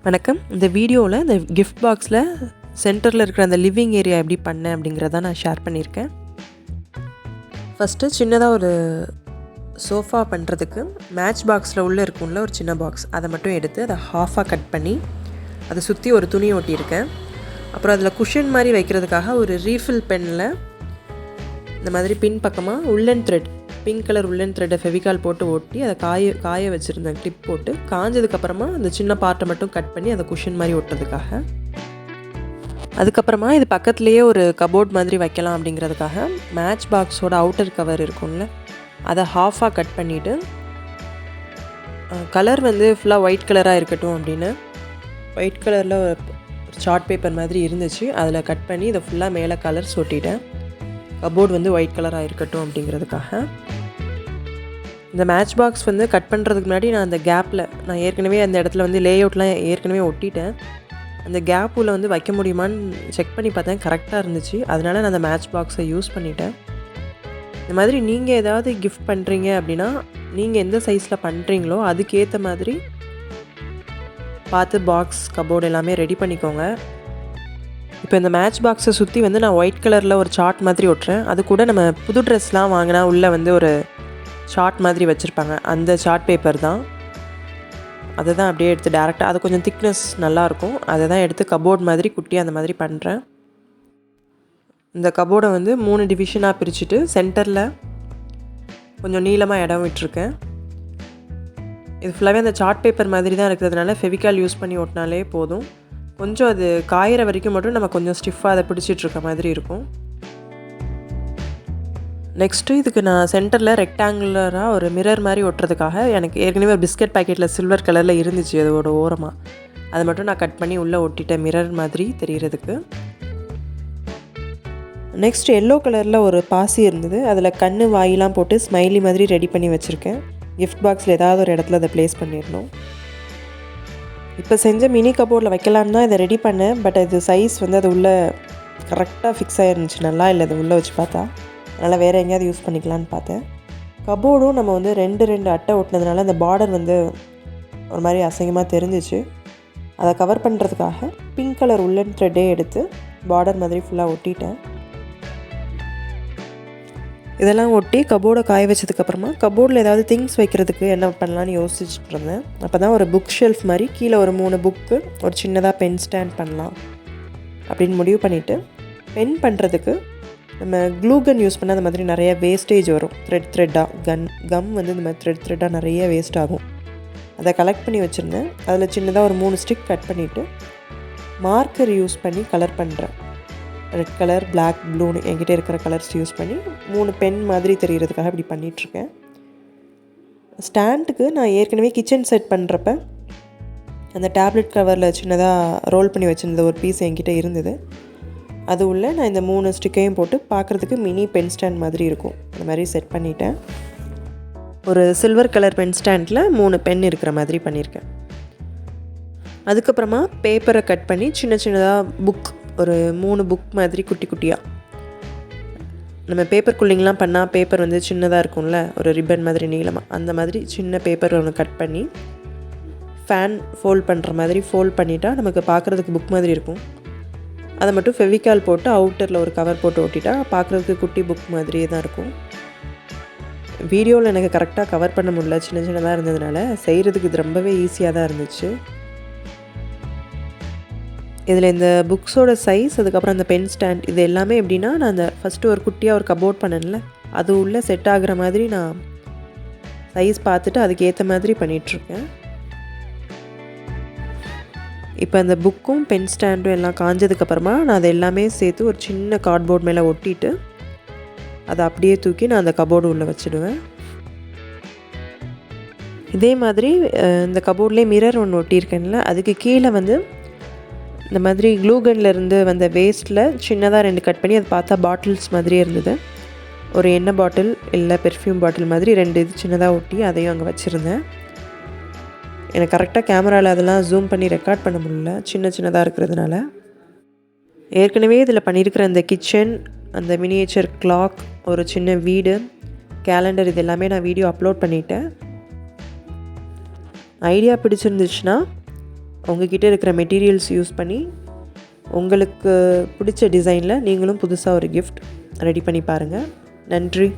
வணக்கம். இந்த வீடியோவில் இந்த கிஃப்ட் பாக்ஸில் சென்டரில் இருக்கிற அந்த லிவிங் ஏரியா எப்படி பண்ணேன் அப்படிங்கிறத நான் ஷேர் பண்ணியிருக்கேன். ஃபஸ்ட்டு சின்னதாக ஒரு சோஃபா பண்ணுறதுக்கு மேட்ச் பாக்ஸில் உள்ளே இருக்கும்ல ஒரு சின்ன பாக்ஸ், அதை மட்டும் எடுத்து அதை ஹாஃபாக கட் பண்ணி அதை சுற்றி ஒரு துணி ஒட்டியிருக்கேன். அப்புறம் அதில் குஷன் மாதிரி வைக்கிறதுக்காக ஒரு ரீஃபில் பெனில் இந்த மாதிரி பின் பக்கமாக உள்ளன் த்ரெட், பிங்க் கலர் உள்ளன் த்ரெட்டை ஃபெவிகால் போட்டு ஒட்டி அதை காய வச்சுருந்தேன். கிளிப் போட்டு காஞ்சதுக்கப்புறமா அந்த சின்ன பார்ட்டை மட்டும் கட் பண்ணி அதை குஷன் மாதிரி ஒட்டுறதுக்காக. அதுக்கப்புறமா இது பக்கத்துலேயே ஒரு கபோர்ட் மாதிரி வைக்கலாம் அப்படிங்கிறதுக்காக மேட்ச் பாக்ஸோட அவுட்டர் கவர் இருக்கும்ல, அதை ஹாஃபாக கட் பண்ணிவிட்டு கலர் ஃபுல்லாக ஒயிட் கலராக இருக்கட்டும் அப்படின்னு ஒயிட் கலரில் ஒரு சார்ட் பேப்பர் மாதிரி இருந்துச்சு, அதில் கட் பண்ணி இதை ஃபுல்லாக மேலே கலர்ஸ் ஒட்டிட்டேன். கபோர்டு ஒயிட் கலராக இருக்கட்டும் அப்படிங்கிறதுக்காக. இந்த மேட்ச் பாக்ஸ் கட் பண்ணுறதுக்கு முன்னாடி நான் அந்த கேப்பில் நான் ஏற்கனவே அந்த இடத்துல லே அவுட்லாம் ஏற்கனவே ஒட்டிட்டேன். அந்த கேப்பில் வைக்க முடியுமான்னு செக் பண்ணி பார்த்தேன், கரெக்டாக இருந்துச்சு. அதனால் நான் அந்த மேட்ச் பாக்ஸை யூஸ் பண்ணிட்டேன். இந்த மாதிரி நீங்கள் ஏதாவது கிஃப்ட் பண்ணுறீங்க அப்படின்னா நீங்கள் எந்த சைஸில் பண்ணுறீங்களோ அதுக்கேற்ற மாதிரி பார்த்து பாக்ஸ் கபோர்டு எல்லாமே ரெடி பண்ணிக்கோங்க. இப்போ இந்த மேட்ச் பாக்ஸை சுற்றி நான் ஒயிட் கலரில் ஒரு சார்ட் மாதிரி ஒட்டுறேன். அது கூட நம்ம புது ட்ரெஸ்லாம் வாங்கினா உள்ளே ஒரு சார்ட் மாதிரி வச்சுருப்பாங்க, அந்த சார்ட் பேப்பர் தான். அதை தான் அப்படியே எடுத்து டேரெக்டாக, அது கொஞ்சம் திக்னஸ் நல்லாயிருக்கும், அதை தான் எடுத்து கபோர்ட் மாதிரி குட்டி அந்த மாதிரி பண்ணுறேன். இந்த கபோர்டை 3 டிவிஷனாக பிரிச்சுட்டு சென்டரில் கொஞ்சம் நீளமாக இடம் விட்டுருக்கேன். இது ஃபுல்லாகவே அந்த சார்ட் பேப்பர் மாதிரி தான் இருக்கிறதுனால ஃபெவிகால் யூஸ் பண்ணி ஒட்டினாலே போதும். கொஞ்சம் அது காயிற வரைக்கும் மட்டும் நம்ம கொஞ்சம் ஸ்டிஃபாக அதை பிடிச்சிட்ருக்க மாதிரி இருக்கும். நெக்ஸ்ட்டு இதுக்கு நான் சென்டரில் ரெக்டாங்குலராக ஒரு மிரர் மாதிரி ஒட்டுறதுக்காக எனக்கு ஏற்கனவே ஒரு பிஸ்கட் பேக்கெட்டில் சில்வர் கலரில் இருந்துச்சு, அதோட ஓரமாக அதை மட்டும் நான் கட் பண்ணி உள்ளே ஒட்டிட்டேன், மிரர் மாதிரி தெரிகிறதுக்கு. நெக்ஸ்ட் எல்லோ கலரில் ஒரு பாசி இருந்தது, அதில் கண் வாயெலாம் போட்டு ஸ்மைலி மாதிரி ரெடி பண்ணி வச்சுருக்கேன். கிஃப்ட் பாக்ஸில் ஏதாவது ஒரு இடத்துல அதை ப்ளேஸ் பண்ணிடணும். இப்போ செஞ்ச மினி கபோர்டில் வைக்கலான்னு தான் இதை ரெடி பண்ணேன். பட் அது சைஸ் அது உள்ளே கரெக்டாக ஃபிக்ஸ் ஆகிருந்துச்சு, நல்லா இல்லை அது உள்ளே வச்சு பார்த்தா. அதனால் வேறு எங்கேயாவது யூஸ் பண்ணிக்கலான்னு பார்த்தேன். கபோர்டும் நம்ம 2 அட்டை ஒட்டினதுனால அந்த பார்டர் ஒரு மாதிரி அசிங்கமாக தெரிஞ்சிச்சு. அதை கவர் பண்ணுறதுக்காக பிங்க் கலர் உள்ளன் த்ரெட்டே எடுத்து பார்டர் மாதிரி ஃபுல்லாக ஒட்டிட்டேன். இதெல்லாம் ஒட்டி கபோர்டை காய வச்சதுக்கப்புறமா கபோர்டில் ஏதாவது திங்ஸ் வைக்கிறதுக்கு என்ன பண்ணலான்னு யோசிச்சுட்டு இருந்தேன். அப்போ தான் ஒரு புக் ஷெல்ஃப் மாதிரி கீழே ஒரு 3 புக்கு, ஒரு சின்னதாக பென் ஸ்டாண்ட் பண்ணலாம் அப்படின்னு முடிவு பண்ணிவிட்டு, பென் பண்ணுறதுக்கு நம்ம க்ளூகன் யூஸ் பண்ணால் அந்த மாதிரி நிறைய வேஸ்டேஜ் வரும், த்ரெட்டாக கம் இந்த மாதிரி த்ரெட்டாக நிறைய வேஸ்ட் ஆகும். அதை கலெக்ட் பண்ணி வச்சுருந்தேன். அதில் சின்னதாக ஒரு 3 ஸ்டிக் கட் பண்ணிவிட்டு மார்க்கர் யூஸ் பண்ணி கலர் பண்ணுறேன். ரெட் கலர், பிளாக், ப்ளூன்னு என்கிட்ட இருக்கிற கலர்ஸ் யூஸ் பண்ணி 3 பென் மாதிரி தெரிகிறதுக்காக இப்படி பண்ணிகிட்ருக்கேன். ஸ்டாண்டுக்கு நான் ஏற்கனவே கிச்சன் செட் பண்ணுறப்ப அந்த டேப்லெட் கவரில் சின்னதாக ரோல் பண்ணி வச்சுருந்த ஒரு பீஸ் என்கிட்ட இருந்தது. அது உள்ள நான் இந்த 3 ஸ்டிக்கையும் போட்டு பார்க்குறதுக்கு மினி பென் ஸ்டாண்ட் மாதிரி இருக்கும், அந்த மாதிரி செட் பண்ணிட்டேன். ஒரு சில்வர் கலர் பென் ஸ்டாண்டில் 3 பென் இருக்கிற மாதிரி பண்ணியிருக்கேன். அதுக்கப்புறமா பேப்பரை கட் பண்ணி சின்ன சின்னதாக புக், ஒரு 3 புக் மாதிரி குட்டி குட்டியாக, நம்ம பேப்பர் கூலிங்லாம் பண்ணால் பேப்பர் சின்னதாக இருக்கும்ல, ஒரு ரிப்பன் மாதிரி நீளமாக, அந்த மாதிரி சின்ன பேப்பர் ஒன்று கட் பண்ணி ஃபேன் ஃபோல்ட் பண்ணுற மாதிரி ஃபோல்ட் பண்ணிட்டா நமக்கு பார்க்குறதுக்கு புக் மாதிரி இருக்கும். அதை மட்டும் ஃபெவிகால் போட்டு அவுட்டரில் ஒரு கவர் போட்டு ஒட்டிட்டா பார்க்குறதுக்கு குட்டி புக் மாதிரியே தான் இருக்கும். வீடியோவில் எனக்கு கரெக்டாக கவர் பண்ண முடியல, சின்ன சின்னதாக இருந்ததுனால செய்கிறதுக்கு இது ரொம்பவே ஈஸியாக தான் இருந்துச்சு. இதில் இந்த புக்ஸோட சைஸ், அதுக்கப்புறம் அந்த பென் ஸ்டாண்ட், இது எல்லாமே எப்படின்னா நான் அந்த ஃபஸ்ட்டு ஒரு குட்டியாக ஒரு கபோர்ட் பண்ணேன்ல, அது உள்ளே செட் ஆகிற மாதிரி நான் சைஸ் பார்த்துட்டு அதுக்கேற்ற மாதிரி பண்ணிகிட்ருக்கேன். இப்போ அந்த புக்கும் பென் ஸ்டாண்டும் எல்லாம் காஞ்சதுக்கப்புறமா நான் அதை எல்லாமே சேர்த்து ஒரு சின்ன கார்ட்போர்ட் மேலே ஒட்டிட்டு அதை அப்படியே தூக்கி நான் அந்த கபோர்டு உள்ளே வச்சுடுவேன். இதே மாதிரி இந்த கபோர்ட்லேயே மிரர் ஒன்று ஒட்டியிருக்கேன்ல, அதுக்கு கீழே இந்த மாதிரி க்ளூகன்லேருந்து வந்த வேஸ்ட்டில் சின்னதாக 2 கட் பண்ணி அதை பார்த்தா பாட்டில்ஸ் மாதிரியே இருந்தது. ஒரு எண்ணெய் பாட்டில் இல்லை பெர்ஃப்யூம் பாட்டில் மாதிரி 2 இது சின்னதாக ஒட்டி அதையும் அங்கே வச்சுருந்தேன். எனக்கு கரெக்டாக கேமராவில் அதெல்லாம் ஜூம் பண்ணி ரெக்கார்ட் பண்ண முடியல, சின்ன சின்னதாக இருக்கிறதுனால. ஏற்கனவே இதில் பண்ணியிருக்கிற அந்த கிச்சன், அந்த மினியேச்சர் கிளாக், ஒரு சின்ன வீடு, கேலண்டர், இது எல்லாமே நான் வீடியோ அப்லோட் பண்ணிட்டேன். ஐடியா பிடிச்சிருந்துச்சுன்னா உங்ககிட்ட இருக்கிற மெட்டீரியல்ஸ் யூஸ் பண்ணி உங்களுக்கு பிடிச்ச டிசைனில் நீங்களும் புதுசாக ஒரு கிஃப்ட் ரெடி பண்ணி பாருங்கள். நன்றி.